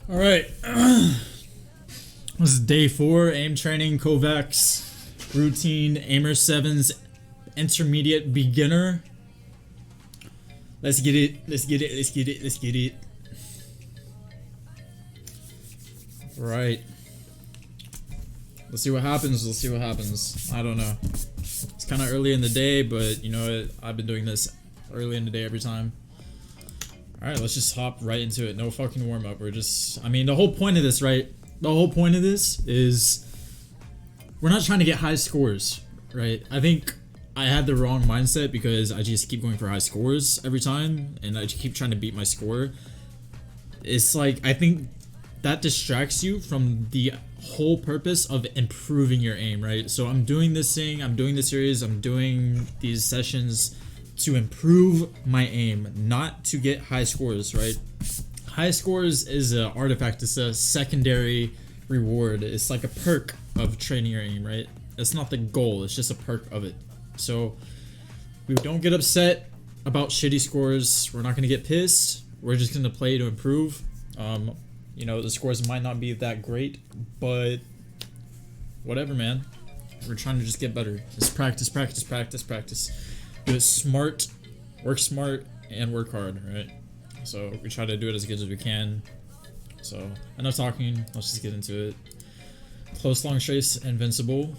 All right. This is day 4, aim training, Kovacs, routine, aimer 7s, intermediate, beginner. Let's get it. Let's get it. Let's get it. Let's get it. Right. Let's see what happens. Let's see what happens. I don't know. It's kind of early in the day, but you know what? I've been doing this early in the day every time. Alright, let's just hop right into it. No fucking warm up. We're just. I mean, the whole point of this, right? The whole point of this is we're not trying to get high scores, right? I think I had the wrong mindset because I just keep going for high scores every time and I just keep trying to beat my score. It's like, I think that distracts you from the whole purpose of improving your aim, right? So I'm doing this thing, I'm doing this series, I'm doing these sessions to improve my aim, not to get high scores, right? High scores is an artifact, it's a secondary reward. It's like a perk of training your aim, right? It's not the goal, it's just a perk of it. So we don't get upset about shitty scores. We're not going to get pissed. We're just going to play to improve. You know, the scores might not be that great, but whatever, man. We're trying to just get better. Just practice, practice, practice, practice. Do it smart, and work hard, right? So we try to do it as good as we can. So enough talking, let's just get into it. Close long strafes, Invincible.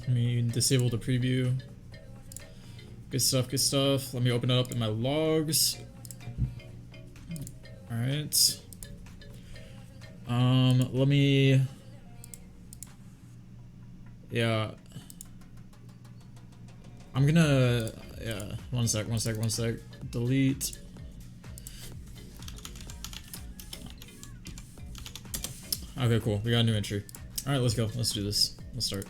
Let me disable the preview. Good stuff, good stuff. Let me open it up in my logs. Alright. Let me... Yeah. I'm gonna... Yeah, one sec. Delete. Okay, cool. We got a new entry. Alright, let's go. Let's do this. Let's start.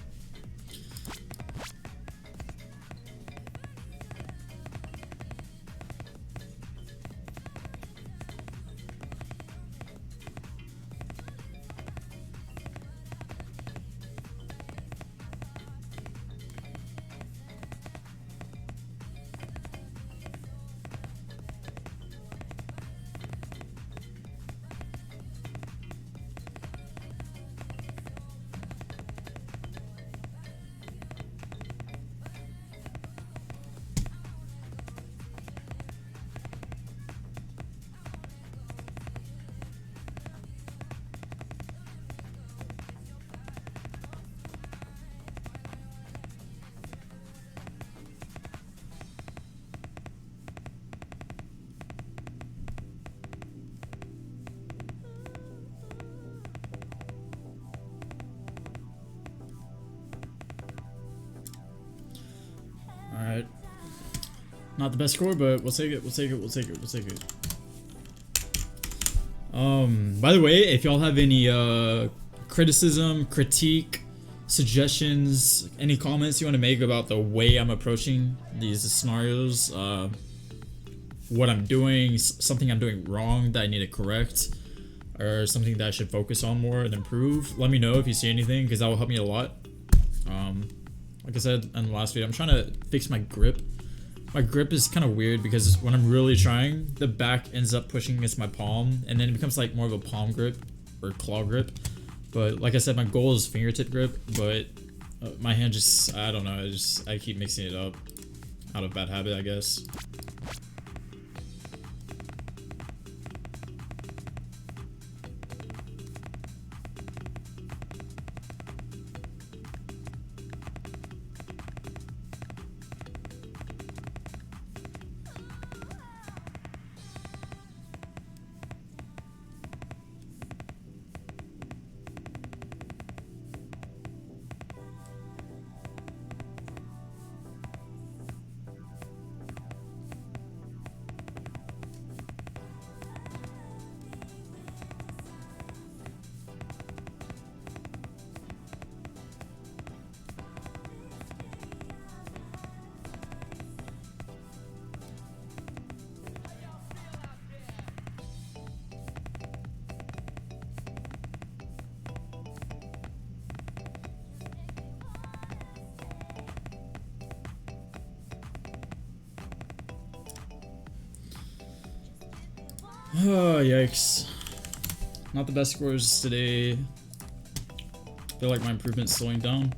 Alright. Not the best score, but we'll take it. By the way, if y'all have any criticism, critique, suggestions, any comments you want to make about the way I'm approaching these scenarios, what I'm doing, something I'm doing wrong that I need to correct, or something that I should focus on more and improve, let me know if you see anything, because that will help me a lot. Like I said in the last video, I'm trying to fix my grip. My grip is kind of weird because when I'm really trying, the back ends up pushing against my palm, and then it becomes like more of a palm grip or claw grip. But like I said, my goal is fingertip grip, but my hand just, I don't know, I keep mixing it up out of bad habit, I guess. Oh, yikes. Not the best scores today. Feel like my improvement's slowing down.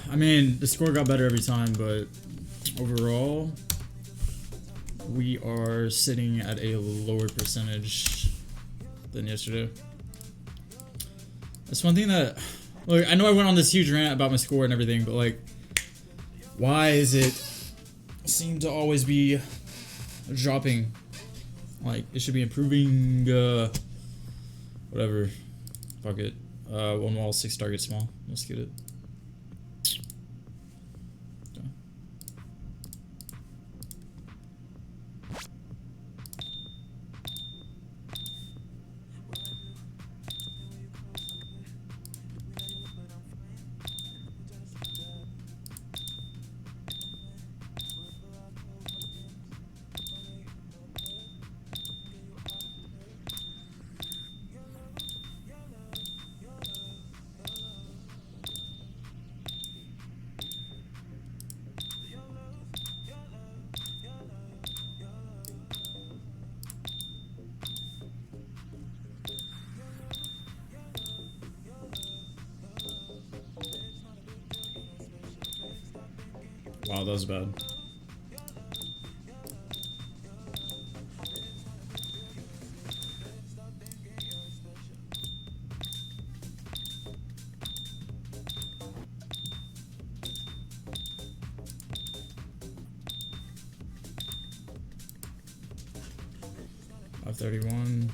I mean, the score got better every time, but overall, we are sitting at a lower percentage than yesterday. That's one thing that, look, I know I went on this huge rant about my score and everything, but like, why is it seem to always be dropping? Like, it should be improving, whatever. Fuck it. 1 wall, 6 target small. Let's get it. Wow, that was bad. $531.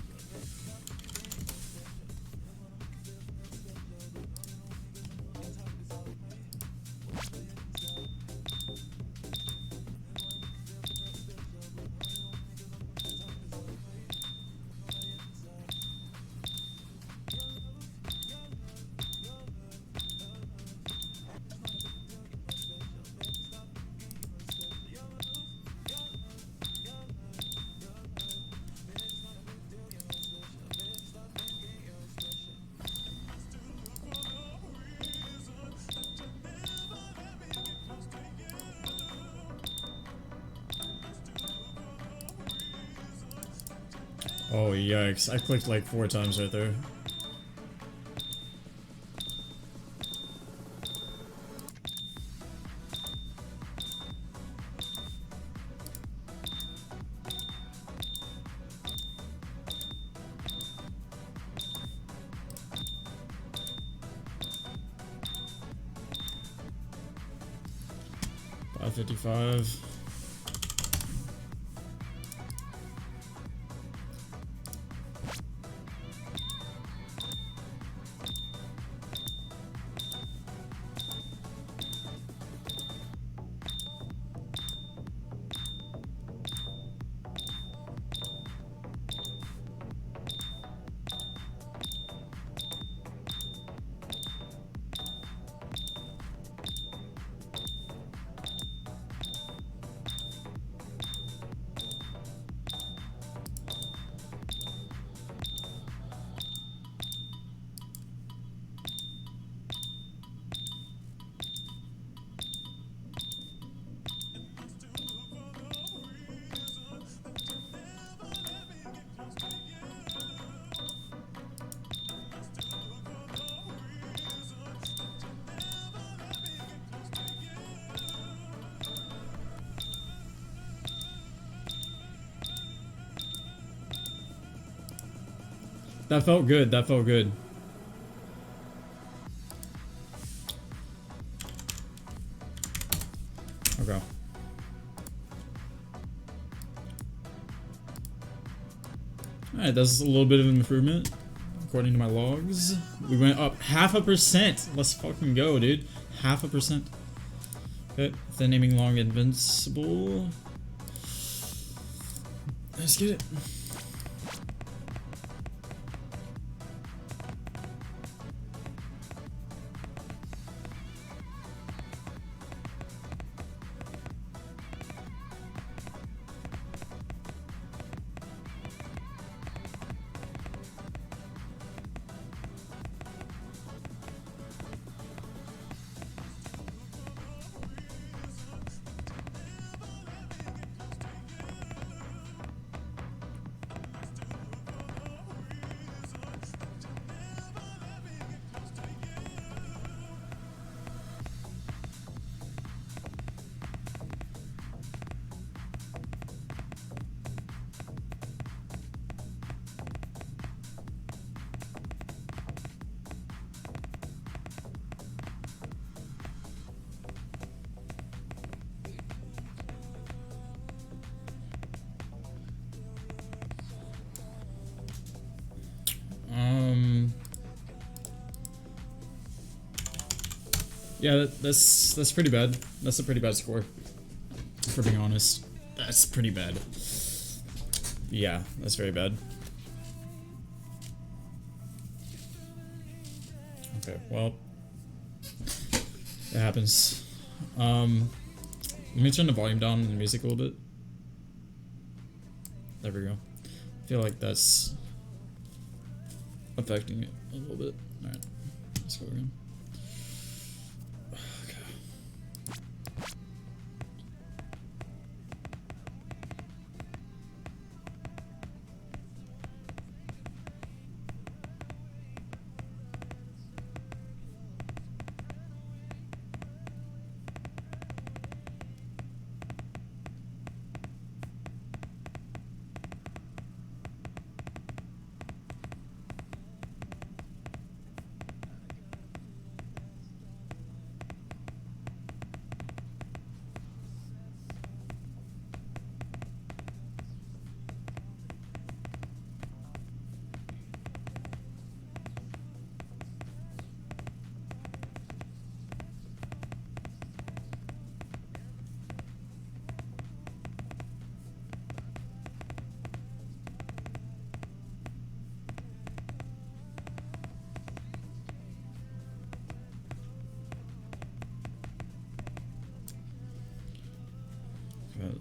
Oh, yikes. I clicked like 4 times right there. $555. That felt good. That felt good. Okay. Alright, that's a little bit of an improvement. According to my logs. We went up 0.5%. Let's fucking go, dude. 0.5%. Okay, the naming long Invincible. Let's get it. Yeah, that's pretty bad. That's a pretty bad score. For being honest. That's pretty bad. Yeah, that's very bad. Okay, well. It happens. Let me turn the volume down in the music a little bit. There we go. I feel like that's affecting it a little bit. Alright, let's go again.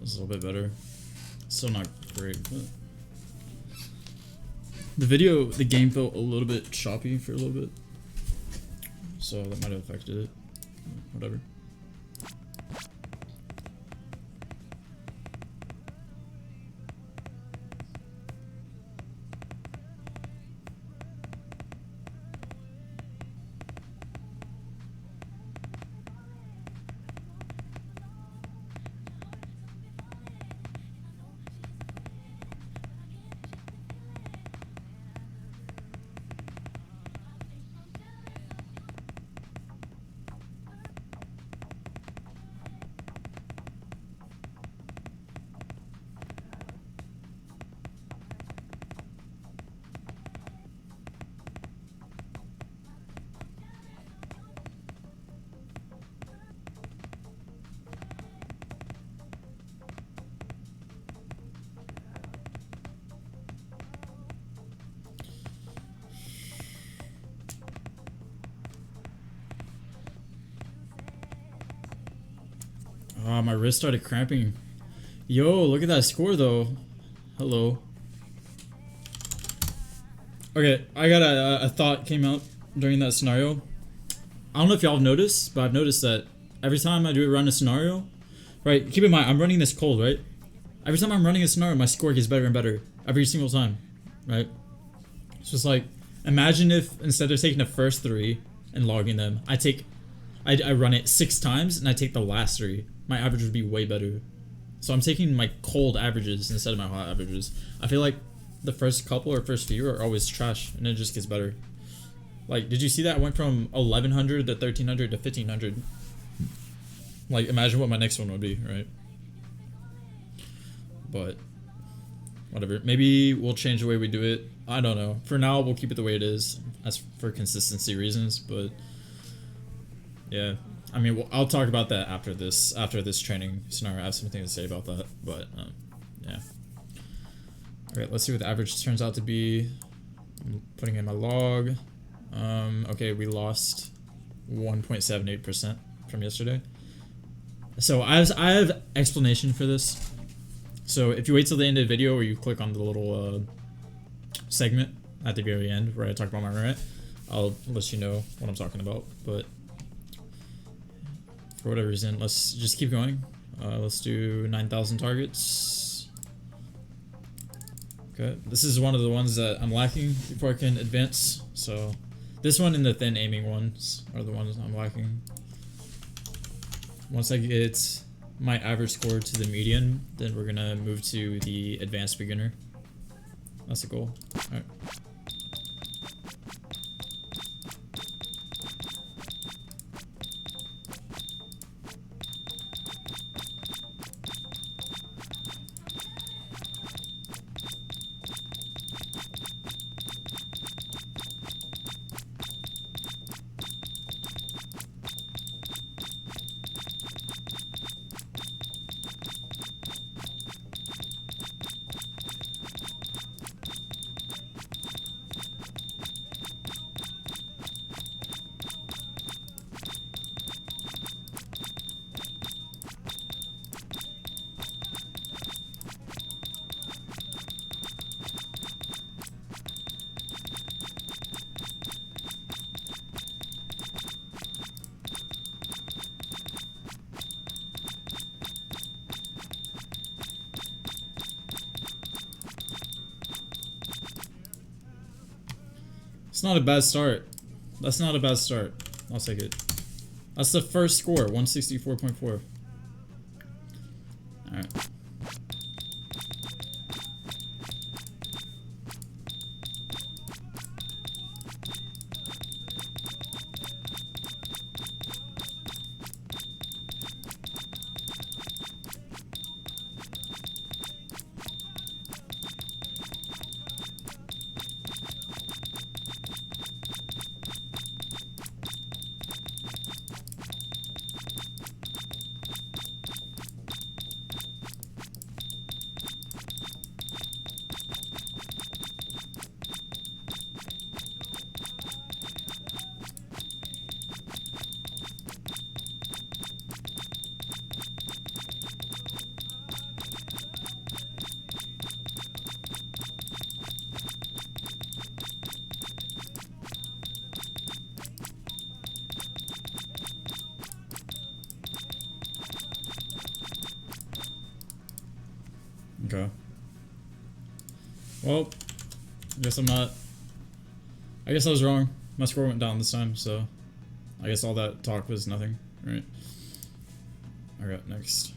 It's a little bit better. Still not great, but the game felt a little bit choppy for a little bit, so that might have affected it. Whatever. My wrist started cramping. Yo, look at that score though. Hello. Okay, I got a thought came out during that scenario. I don't know if y'all have noticed, but I've noticed that every time I do run a scenario, right, keep in mind, I'm running this cold, right? Every time I'm running a scenario, my score gets better and better. Every single time, right? It's just like, imagine if instead of taking the first 3 and logging them, I run it 6 times and I take the last 3. My average would be way better. So I'm taking my cold averages instead of my hot averages. I feel like the first couple or first few are always trash, and it just gets better. Like, did you see that? I went from 1100 to 1300 to 1500. Like, imagine what my next one would be, right? But whatever. Maybe we'll change the way we do it. I don't know. For now, we'll keep it the way it is, as for consistency reasons. But yeah, I mean, I'll talk about that after this training scenario. I have something to say about that. But yeah. All right, let's see what the average turns out to be. I'm putting in my log. Okay, we lost 1.78% from yesterday. So I have explanation for this. So if you wait till the end of the video, or you click on the little segment at the very end where I talk about my rant, I'll let you know what I'm talking about. But for whatever reason, let's just keep going. Let's do 9,000 targets. Okay, this is one of the ones that I'm lacking before I can advance. So this one and the thin aiming ones are the ones I'm lacking. Once I get my average score to the median, then we're gonna move to the advanced beginner. That's the goal. Alright. It's not a bad start. That's not a bad start. I'll take it. That's the first score, 164.4. Alright. Okay. Well, I guess I was wrong. My score went down this time, so I guess all that talk was nothing, right? Alright, next.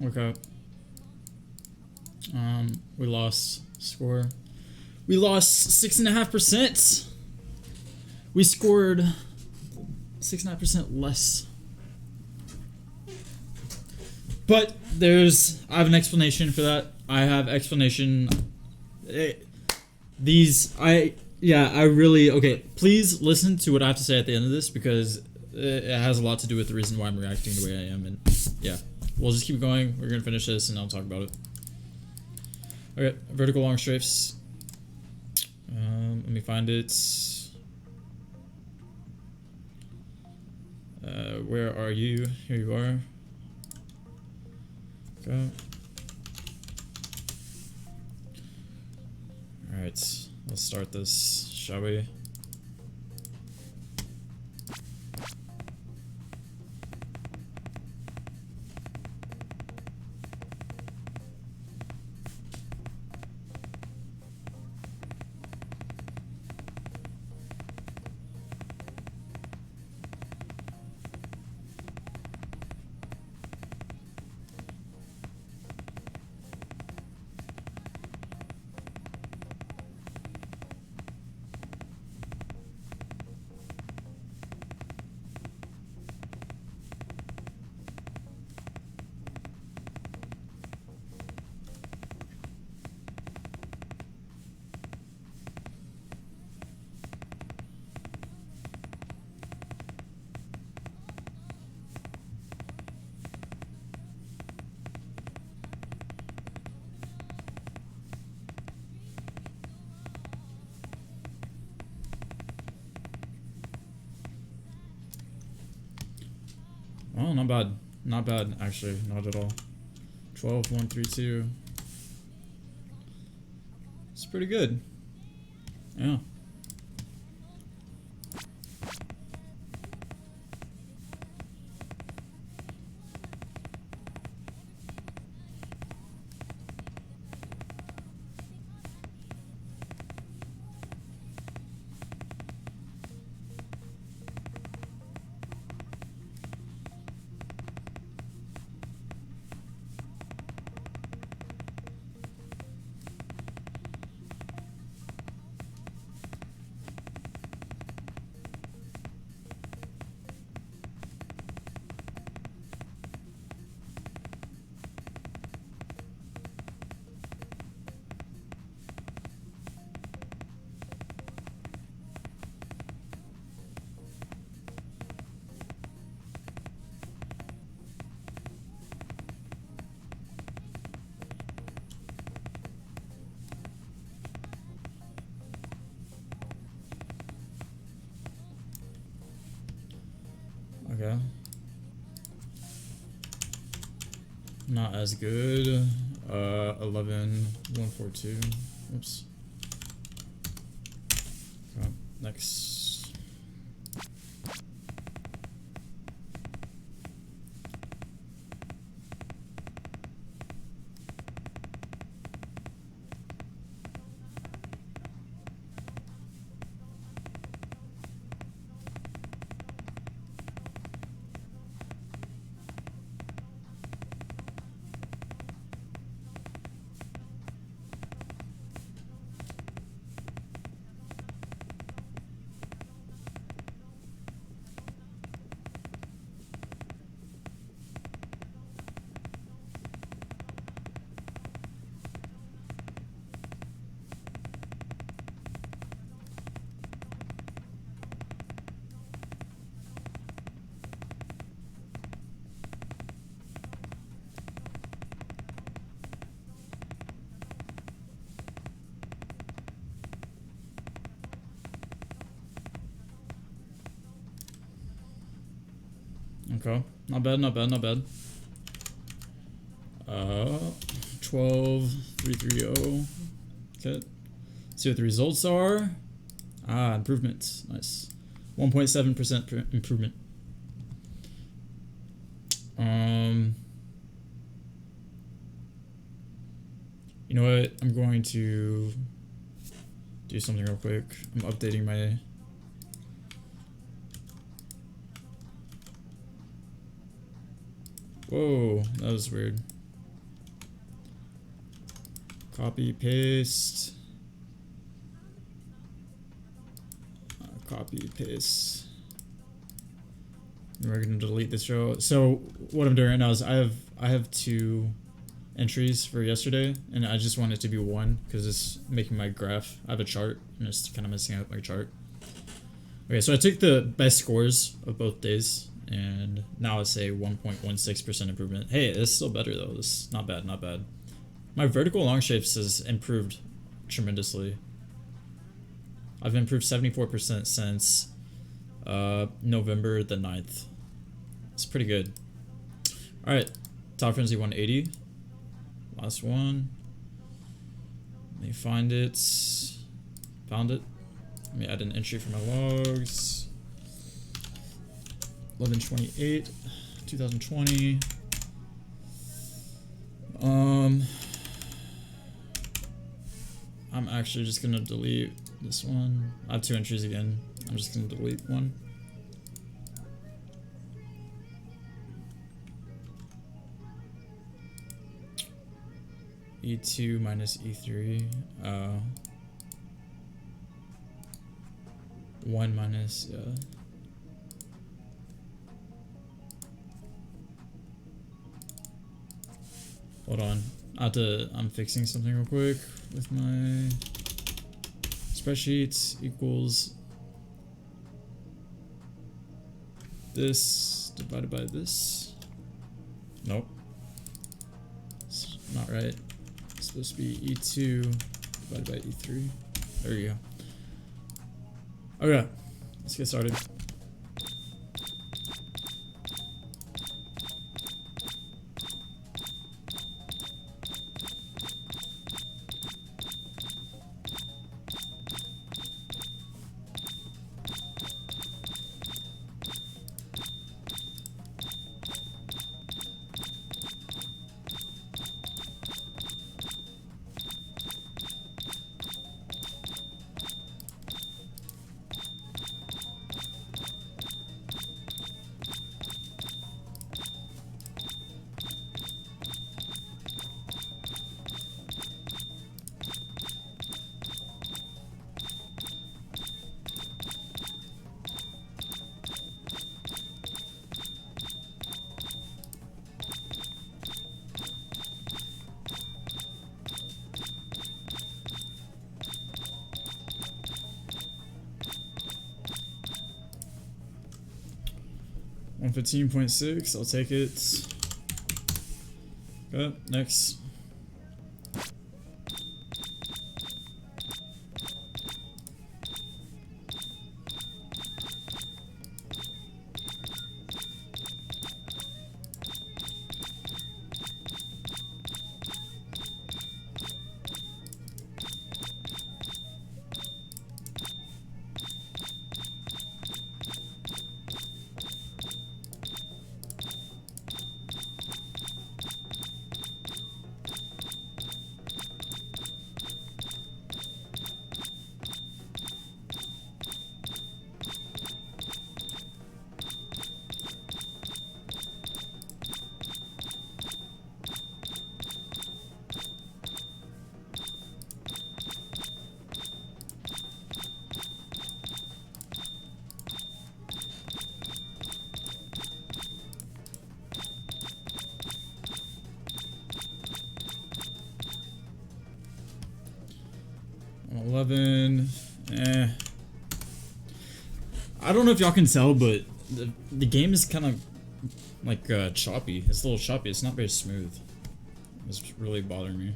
Okay. We lost score. We lost 6.5%. We scored 6.5% less. But I have an explanation for that. I have explanation. I really, okay, please listen to what I have to say at the end of this, because it has a lot to do with the reason why I'm reacting the way I am, and yeah. We'll just keep going. We're gonna finish this and I'll talk about it. Okay, vertical long strafes. Let me find it. Where are you? Here you are. Go. Alright, let's start this, shall we? Oh, not bad. Not bad, actually. Not at all. 12, 1, 3, 2. It's pretty good. Yeah. Okay. Not as good. 11, 142. Oops. Okay, next. Okay, not bad, not bad, not bad. 12, 330. Okay. See what the results are. Ah, improvement. Nice. 1.7% improvement. You know what? I'm going to do something real quick. I'm updating my... Whoa, that was weird. Copy, paste. Copy, paste. We're gonna delete this row. So what I'm doing right now is I have 2 entries for yesterday, and I just want it to be 1 because it's making my graph. I have a chart, and it's kind of messing up my chart. Okay, so I took the best scores of both days, and now it's a 1.16% improvement. Hey, it's still better though. This is not bad, not bad. My vertical long shapes has improved tremendously. I've improved 74% since November the 9th. It's pretty good. Alright, top frenzy 180. Last one. Let me find it. Found it. Let me add an entry for my logs. 11/28, 2020. I'm actually just gonna delete this one. I have 2 entries again. I'm just gonna delete one. E2 minus E3. 1 minus, yeah. Hold on. I'm fixing something real quick with my spreadsheets. Equals this divided by this. Nope. It's not right. It's supposed to be E2 divided by E3. There you go. Okay, let's get started. $115.6, I'll take it. Okay, next. I don't know if y'all can tell, but the game is kind of like choppy. It's a little choppy. It's not very smooth. It's really bothering me.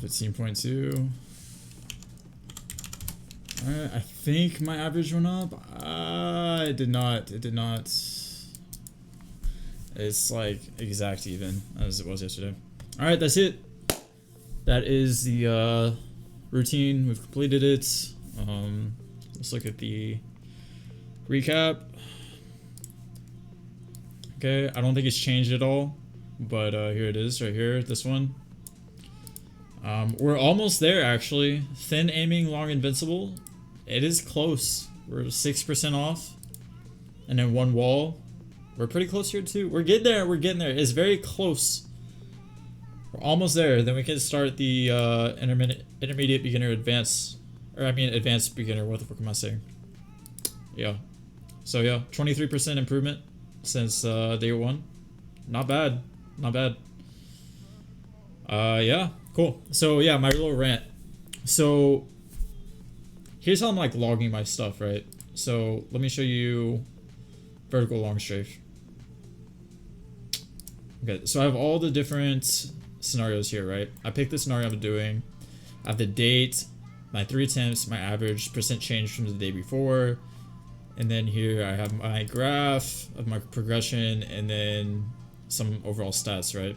15.2. Alright, I think my average went up. It did not. It did not. It's like exact even as it was yesterday. Alright, that's it. That is the routine. We've completed it. Let's look at the recap. Okay, I don't think it's changed at all, but here it is right here, this one. We're almost there actually. Thin aiming, long invincible. It is close. We're 6% off. And then one wall. We're pretty close here too. We're getting there, we're getting there. It's very close. We're almost there. Then we can start the intermediate beginner advanced, or I mean advanced beginner, what the fuck am I saying? Yeah. So yeah, 23% improvement since day 1. Not bad. Not bad. Yeah, cool. So yeah, my little rant. So here's how I'm like logging my stuff, right? So let me show you vertical long strafe. Okay, so I have all the different scenarios here, right? I pick the scenario I'm doing. I have the date, my 3 attempts, my average, percent change from the day before. And then here I have my graph of my progression and then some overall stats, right?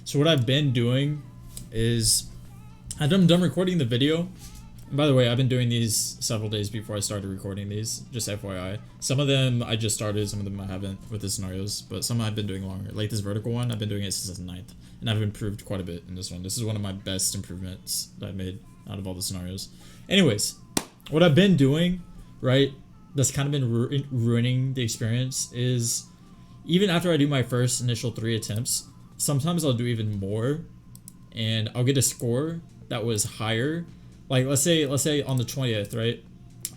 So what I've been doing is I'm done recording the video. And by the way, I've been doing these several days before I started recording these, just FYI. Some of them I just started, some of them I haven't with the scenarios, but some I've been doing longer. Like this vertical one, I've been doing it since the 9th, and I've improved quite a bit in this one. This is one of my best improvements that I've made out of all the scenarios. Anyways, what I've been doing, right, that's kind of been ruining the experience is even after I do my first initial 3 attempts, sometimes I'll do even more and I'll get a score that was higher. Like let's say on the 20th, right?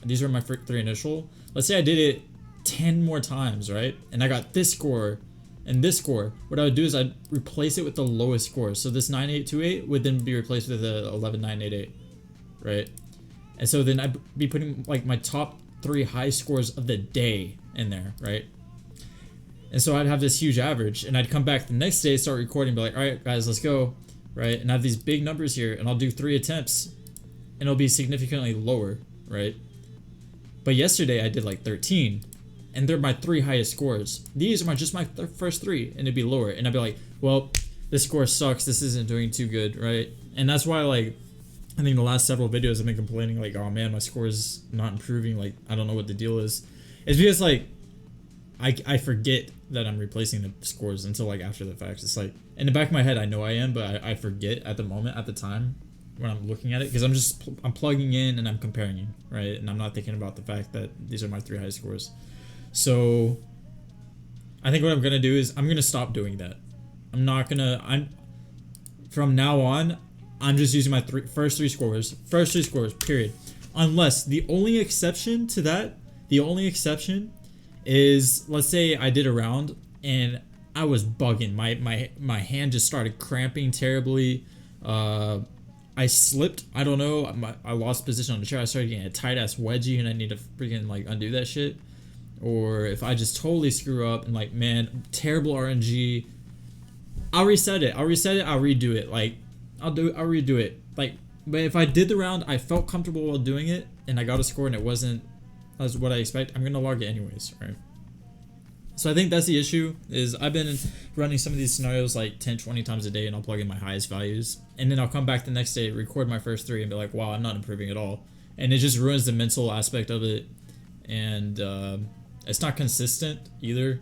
These are my 3 initial. Let's say I did it 10 more times, right? And I got this score and this score. What I would do is I'd replace it with the lowest score. So this 9828 would then be replaced with a 11988, right? And so then I'd be putting like my top 3 high scores of the day in there, right? And so I'd have this huge average and I'd come back the next day, start recording, be like, all right, guys, let's go, right? And I have these big numbers here and I'll do 3 attempts and it'll be significantly lower, right? But yesterday I did like 13 and they're my 3 highest scores. These are just my first 3 and it'd be lower. And I'd be like, well, this score sucks. This isn't doing too good, right? And that's why like, I think the last several videos I've been complaining like, oh man, my score is not improving. Like, I don't know what the deal is. It's because like, I forget that I'm replacing the scores until like after the fact. It's like, in the back of my head, I know I am, but I forget at the moment, at the time when I'm looking at it, because I'm plugging in and I'm comparing it, right? And I'm not thinking about the fact that these are my 3 high scores. So I think what I'm gonna do is I'm gonna stop doing that. From now on, I'm just using my first three scores, period. Unless the only exception to that, is, let's say I did a round and I was bugging. My hand just started cramping terribly. I slipped. I don't know. I lost position on the chair. I started getting a tight ass wedgie and I need to freaking like undo that shit. Or if I just totally screw up and like, man, terrible RNG, I'll reset it. I'll redo it. Like I'll redo it. Like, but if I did the round, I felt comfortable while doing it and I got a score and it wasn't as what I expect, I'm gonna log it anyways, right? So I think that's the issue, is I've been running some of these scenarios like 10-20 times a day and I'll plug in my highest values and then I'll come back the next day, record my first 3 and be like, wow, I'm not improving at all. And it just ruins the mental aspect of it, and it's not consistent either.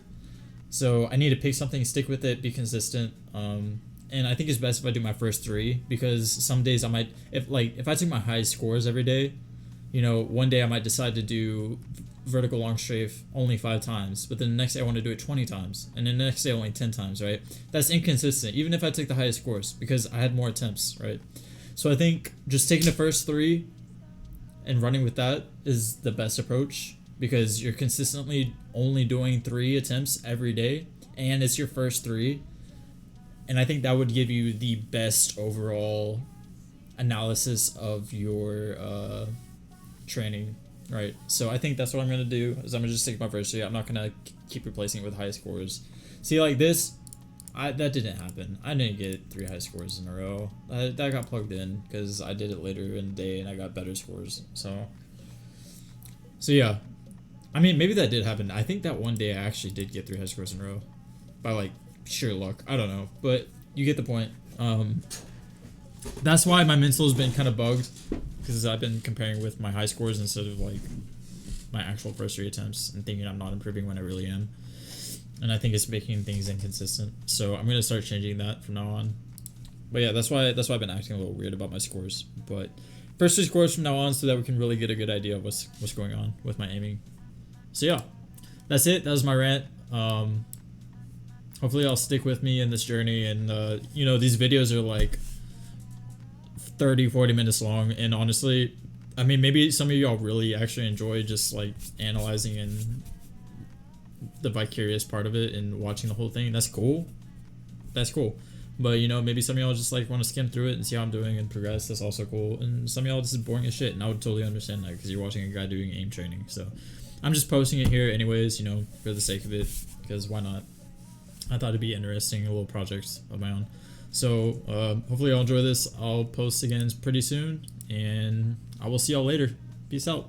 So I need to pick something, stick with it, be consistent. And I think it's best if I do my first 3, because some days I might, if I take my highest scores every day, you know, one day I might decide to do vertical long strafe only 5 times, but then the next day I want to do it 20 times, and then the next day only 10 times, right? That's inconsistent, even if I take the highest scores, because I had more attempts, right? So I think just taking the first 3 and running with that is the best approach, because you're consistently only doing 3 attempts every day, and it's your first 3, and I think that would give you the best overall analysis of your training, right? So I think that's what I'm gonna do, is I'm gonna just take my first 3. I'm not gonna keep replacing it with high scores. See, like this, that didn't happen. I didn't get 3 high scores in a row. That got plugged in because I did it later in the day and I got better scores. So yeah. I mean, maybe that did happen. I think that one day I actually did get 3 high scores in a row by like sheer luck. I don't know, but you get the point. That's why my Invincible's been kind of bugged, because I've been comparing with my high scores instead of like my actual first 3 attempts and thinking I'm not improving when I really am. And I think it's making things inconsistent. So I'm gonna start changing that from now on. But yeah, that's why I've been acting a little weird about my scores. But first 3 scores from now on, so that we can really get a good idea of what's going on with my aiming. So yeah, that's it. That was my rant. Hopefully I'll stick with me in this journey, and you know, these videos are like 30-40 minutes long, and honestly, I mean, maybe some of y'all really actually enjoy just like analyzing and the vicarious part of it and watching the whole thing. That's cool. But you know, maybe some of y'all just like want to skim through it and see how I'm doing and progress. That's also cool. And some of y'all just is boring as shit, and I would totally understand that because you're watching a guy doing aim training. So I'm just posting it here anyways, you know, for the sake of it, because why not? I thought it'd be interesting, a little project of my own. So hopefully y'all enjoy this. I'll post again pretty soon, and I will see y'all later. Peace out.